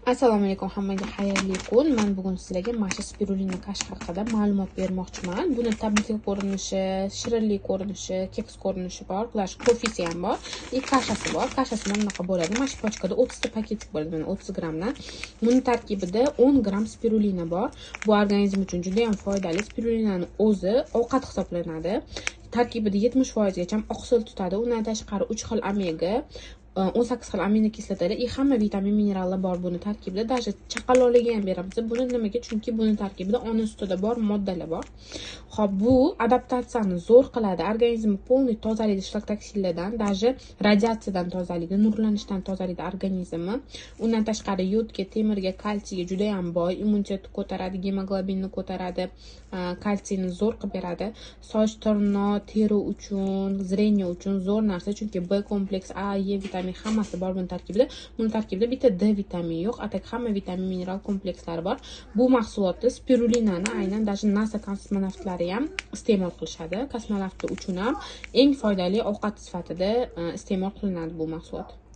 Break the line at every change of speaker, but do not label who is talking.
Assalomu alaykum hammaga, xayrli kun. Men bugun sizlarga mana shu spirulina kash haqida ma'lumot bermoqchiman. Buni tabiiy ko'rinishi, shirinlik ko'rinishi, keks ko'rinishi bor, bular kofesi ham bor, kashasi bor. Kashasi mana bunaqa bo'ladi. Mana shu pochkada 30 ta paketik bo'ladi, mana 30 grammdan. Buni tarkibida 10 gramm spirulina bor. Bu organizm uchun juda ham foydali. Spirulinani o'zi ovqat hisoblanadi. Tarkibida 70% gacha oqsil tutadi. Undan tashqari 3 xil omega 18 xil aminokislotali hamma vitamin minerallar bor buni tarkibida. Даже chaqaloqlarga ham beramiz. Buni nimaga? Chunki buni tarkibida ona sutida bor moddalar bor. Xo'p, bu adaptatsiyani zo'r qiladi. Organizmni полный tozalaydi ishlak-toksinlardan, даже radiatsiyadan tozalaydi, nurlanishdan tozalaydi organizmni. Undan tashqari yodga, temirga, kalsiyga juda ham boy, immunitetni ko'taradi, gemoglobinni ko'taradi, kalsiyni zo'r qilib beradi. Soch, tirnoq, teri uchun, zreniya uchun zo'r narsa, chunki B kompleks, A, E vitamin hammasi bor buni tarkibida. Buni tarkibida bitta D vitamini yo'q, atak hamma vitamin mineral komplekslari bor. Bu mahsulotni spirulinani aynan даже NASA kosmonavtlari ham iste'mol qilishadi. Kosmonavtlar uchun ham eng foydali ovqat sifatida iste'mol qilinadi bu mahsulot.